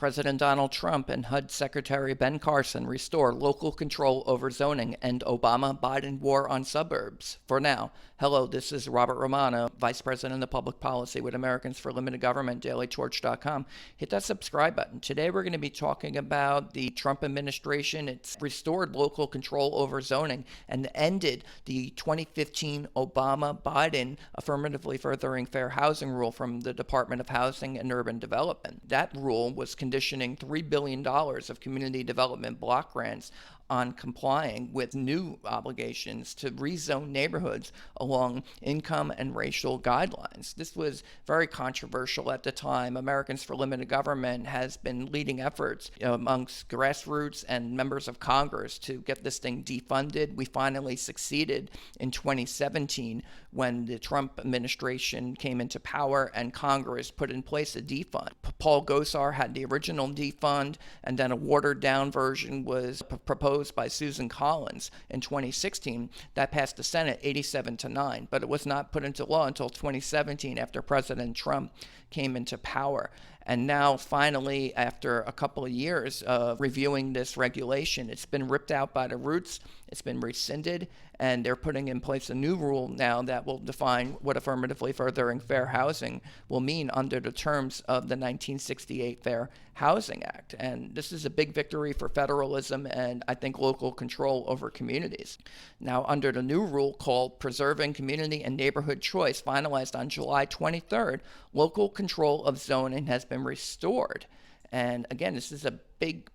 President Donald Trump and HUD Secretary Ben Carson restore local control over zoning and Obama-Biden war on suburbs. For now, hello, this is Robert Romano, Vice President of Public Policy with Americans for Limited Government, dailytorch.com. Hit that subscribe button. Today we're going to be talking about the Trump administration. It's restored local control over zoning and ended the 2015 Obama-Biden affirmatively furthering fair housing rule from the Department of Housing and Urban Development. That rule was conditioning $3 billion of community development block grants on complying with new obligations to rezone neighborhoods along income and racial guidelines. This was very controversial at the time. Americans for Limited Government has been leading efforts amongst grassroots and members of Congress to get this thing defunded. We finally succeeded in 2017 when the Trump administration came into power and Congress put in place a defund. Paul Gosar had the original defund, and then a watered-down version was proposed by Susan Collins in 2016. That passed the Senate 87-9, but it was not put into law until 2017 after President Trump came into power. And now, finally, after a couple of years of reviewing this regulation, it's been ripped out by the roots, it's been rescinded, and they're putting in place a new rule now that will define what affirmatively furthering fair housing will mean under the terms of the 1968 Fair Housing Act. And this is a big victory for federalism and, I think, local control over communities. Now, under the new rule called Preserving Community and Neighborhood Choice, finalized on July 23rd, local control of zoning has been restored. And again, this is a big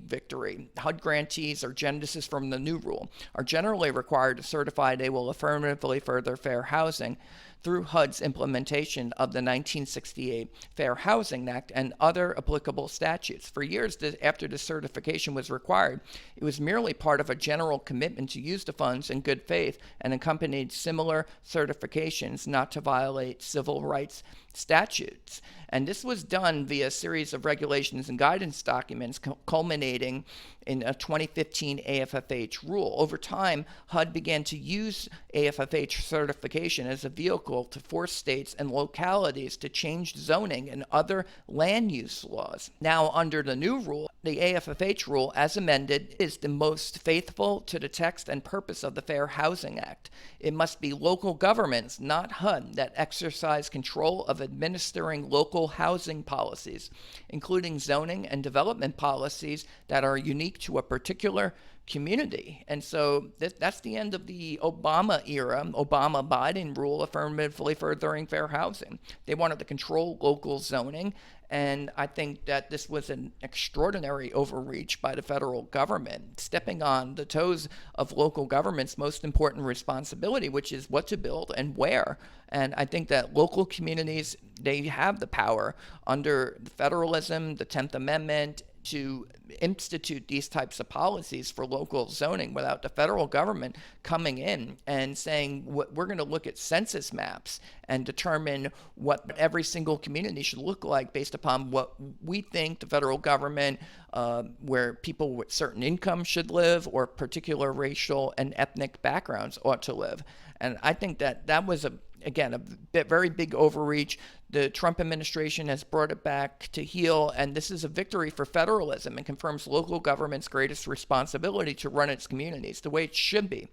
victory. HUD grantees, this is from the new rule, are generally required to certify they will affirmatively further fair housing through HUD's implementation of the 1968 Fair Housing Act and other applicable statutes. For years after the certification was required, it was merely part of a general commitment to use the funds in good faith and accompanied similar certifications not to violate civil rights statutes. And this was done via a series of regulations and guidance documents culminating in a 2015 AFFH rule. Over time, HUD began to use AFFH certification as a vehicle to force states and localities to change zoning and other land use laws. Now, under the new rule, the AFFH rule, as amended, is the most faithful to the text and purpose of the Fair Housing Act. It must be local governments, not HUD, that exercise control of administering local housing policies, including zoning and development policies that are unique to a particular community. And so that's the end of the Obama era, Obama-Biden rule affirmatively furthering fair housing. They wanted to control local zoning, and I think that this was an extraordinary overreach by the federal government, stepping on the toes of local government's most important responsibility, which is what to build and where. And I think that local communities, they have the power under federalism, the 10th Amendment, to institute these types of policies for local zoning without the federal government coming in and saying, we're going to look at census maps and determine what every single community should look like based upon what we think the federal government, where people with certain incomes should live or particular racial and ethnic backgrounds ought to live. And I think that was a very big overreach. The Trump administration has brought it back to heel, and this is a victory for federalism and confirms local government's greatest responsibility to run its communities the way it should be.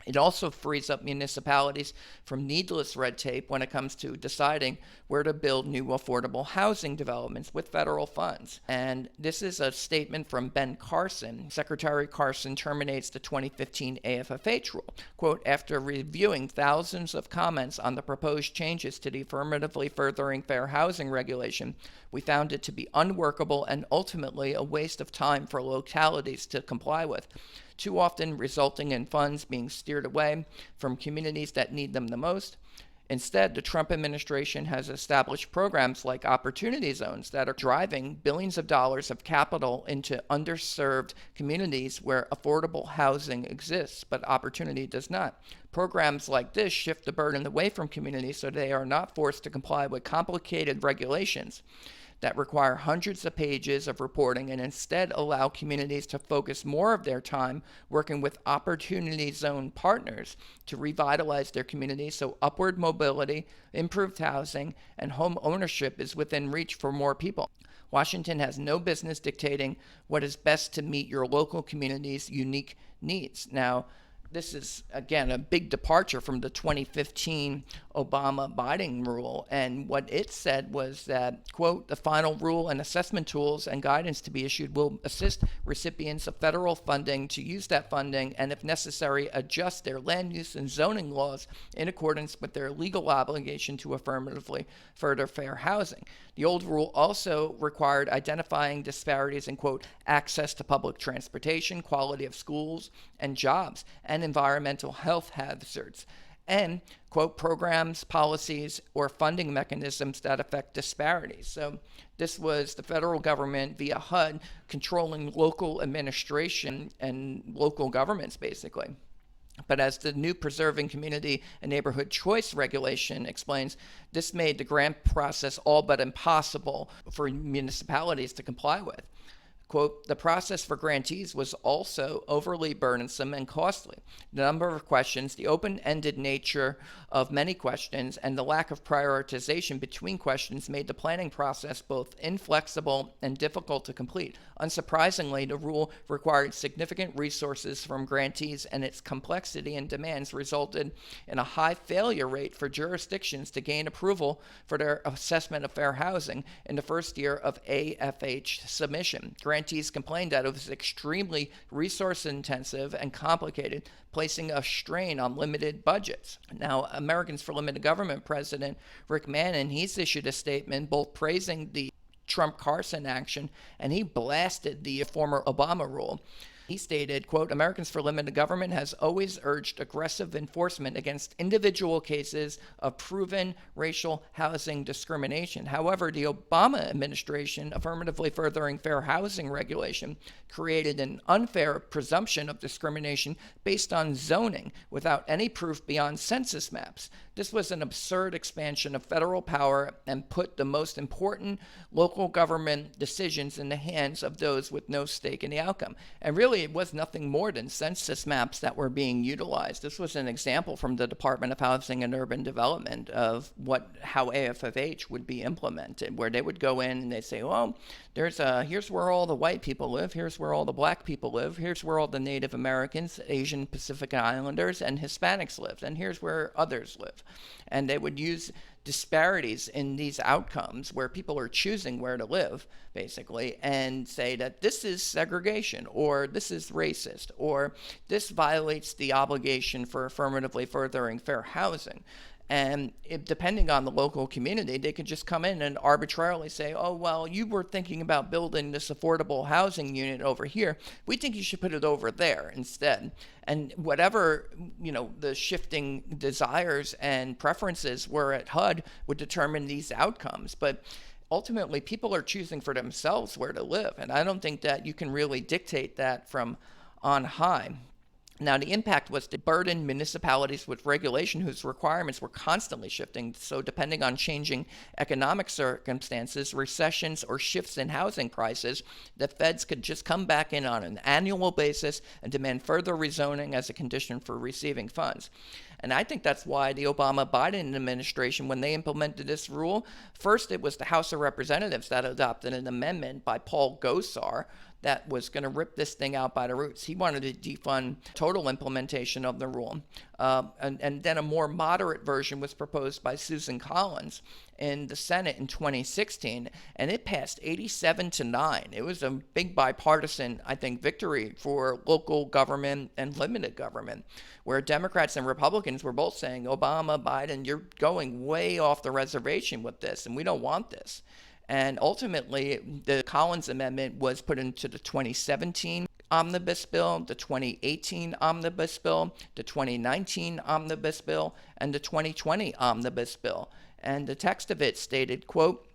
It also frees up municipalities from needless red tape when it comes to deciding where to build new affordable housing developments with federal funds. And this is a statement from Ben Carson. Secretary Carson terminates the 2015 AFFH rule. Quote, after reviewing thousands of comments on the proposed changes to the affirmatively furthering fair housing regulation, we found it to be unworkable and ultimately a waste of time for localities to comply with, too often resulting in funds being steered away from communities that need them the most. Instead, the Trump administration has established programs like opportunity zones that are driving billions of dollars of capital into underserved communities where affordable housing exists, but opportunity does not. Programs like this shift the burden away from communities so they are not forced to comply with complicated regulations that require hundreds of pages of reporting and instead allow communities to focus more of their time working with opportunity zone partners to revitalize their communities so upward mobility, improved housing, and home ownership is within reach for more people. Washington has no business dictating what is best to meet your local community's unique needs. Now, this is, again, a big departure from the 2015 Obama-Biden rule. And what it said was that, quote, the final rule and assessment tools and guidance to be issued will assist recipients of federal funding to use that funding and, if necessary, adjust their land use and zoning laws in accordance with their legal obligation to affirmatively further fair housing. The old rule also required identifying disparities in, quote, access to public transportation, quality of schools and jobs, and environmental health hazards, and, quote, programs, policies, or funding mechanisms that affect disparities. So this was the federal government via HUD controlling local administration and local governments, basically. But as the new Preserving Community and Neighborhood Choice regulation explains, this made the grant process all but impossible for municipalities to comply with. Quote, the process for grantees was also overly burdensome and costly. The number of questions, the open-ended nature of many questions, and the lack of prioritization between questions made the planning process both inflexible and difficult to complete. Unsurprisingly, the rule required significant resources from grantees, and its complexity and demands resulted in a high failure rate for jurisdictions to gain approval for their assessment of fair housing in the first year of AFH submission. Grantees complained that it was extremely resource-intensive and complicated, placing a strain on limited budgets. Now, Americans for Limited Government President Rick Manning, he's issued a statement both praising the Trump-Carson action, and he blasted the former Obama rule. He stated, quote, Americans for Limited Government has always urged aggressive enforcement against individual cases of proven racial housing discrimination. However, the Obama administration, affirmatively furthering fair housing regulation, created an unfair presumption of discrimination based on zoning without any proof beyond census maps. This was an absurd expansion of federal power and put the most important local government decisions in the hands of those with no stake in the outcome. And really, it was nothing more than census maps that were being utilized. This was an example from the Department of Housing and Urban Development of how AFFH would be implemented, where they would go in and they'd say, well, here's where all the white people live, here's where all the black people live, here's where all the Native Americans, Asian Pacific Islanders, and Hispanics live, and here's where others live. And they would use disparities in these outcomes where people are choosing where to live, basically, and say that this is segregation, or this is racist, or this violates the obligation for affirmatively furthering fair housing. And depending on the local community, they could just come in and arbitrarily say, oh, well, you were thinking about building this affordable housing unit over here. We think you should put it over there instead. And whatever, the shifting desires and preferences were at HUD would determine these outcomes. But ultimately, people are choosing for themselves where to live. And I don't think that you can really dictate that from on high. Now, the impact was to burden municipalities with regulation whose requirements were constantly shifting. So depending on changing economic circumstances, recessions, or shifts in housing prices, the feds could just come back in on an annual basis and demand further rezoning as a condition for receiving funds. And I think that's why the Obama-Biden administration, when they implemented this rule, first it was the House of Representatives that adopted an amendment by Paul Gosar that was going to rip this thing out by the roots. He wanted to defund total implementation of the rule. And then a more moderate version was proposed by Susan Collins in the Senate in 2016, and it passed 87-9. It was a big bipartisan, I think, victory for local government and limited government, where Democrats and Republicans were both saying, Obama, Biden, you're going way off the reservation with this, and we don't want this. And ultimately, the Collins Amendment was put into the 2017 Omnibus Bill, the 2018 Omnibus Bill, the 2019 Omnibus Bill, and the 2020 Omnibus Bill. And the text of it stated, quote,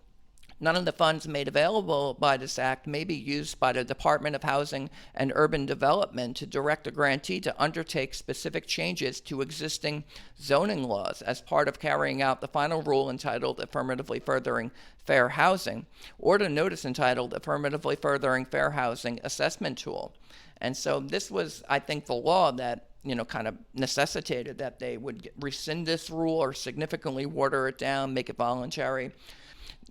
none of the funds made available by this act may be used by the Department of Housing and Urban Development to direct a grantee to undertake specific changes to existing zoning laws as part of carrying out the final rule entitled Affirmatively Furthering Fair Housing, or the notice entitled Affirmatively Furthering Fair Housing Assessment Tool. And so this was, I think, the law that kind of necessitated that they would rescind this rule or significantly water it down, make it voluntary.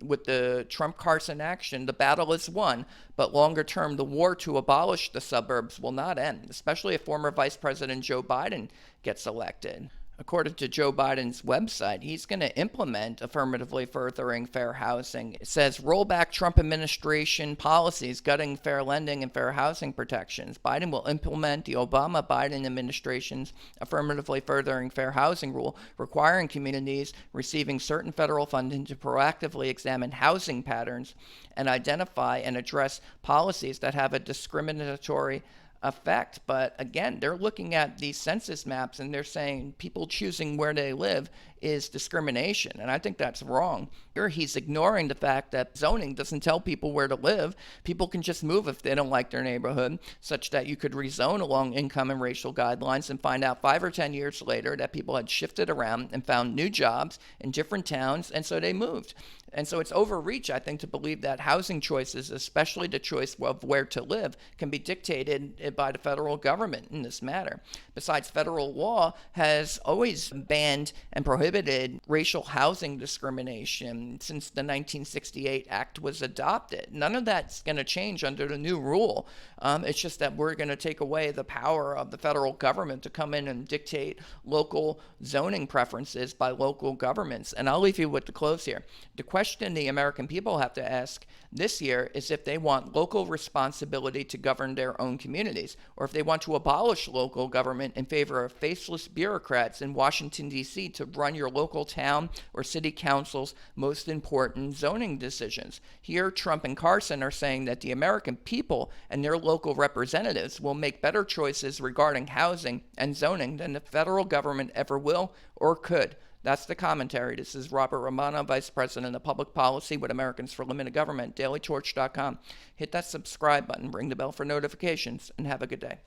with the Trump-Carson action, the battle is won, but longer term, the war to abolish the suburbs will not end, especially if former Vice President Joe Biden gets elected. According to Joe Biden's website, he's going to implement affirmatively furthering fair housing. It says roll back Trump administration policies gutting fair lending and fair housing protections. Biden will implement the Obama-Biden administration's affirmatively furthering fair housing rule, requiring communities receiving certain federal funding to proactively examine housing patterns and identify and address policies that have a discriminatory effect. But again, they're looking at these census maps and they're saying people choosing where they live is discrimination. And I think that's wrong. Here he's ignoring the fact that zoning doesn't tell people where to live. People can just move if they don't like their neighborhood, such that you could rezone along income and racial guidelines and find out 5 or 10 years later that people had shifted around and found new jobs in different towns, and so they moved. And so it's overreach, I think, to believe that housing choices, especially the choice of where to live, can be dictated by the federal government in this matter. Besides, federal law has always banned and prohibited racial housing discrimination since the 1968 Act was adopted. None of that's going to change under the new rule. It's just that we're going to take away the power of the federal government to come in and dictate local zoning preferences by local governments. And I'll leave you with the close here. The question the American people have to ask this year is if they want local responsibility to govern their own communities, or if they want to abolish local government in favor of faceless bureaucrats in Washington, D.C. to run your local town or city council's most important zoning decisions. Here, Trump and Carson are saying that the American people and their local representatives will make better choices regarding housing and zoning than the federal government ever will or could. That's the commentary. This is Robert Romano, Vice President of Public Policy with Americans for Limited Government, dailytorch.com. Hit that subscribe button, ring the bell for notifications, and have a good day.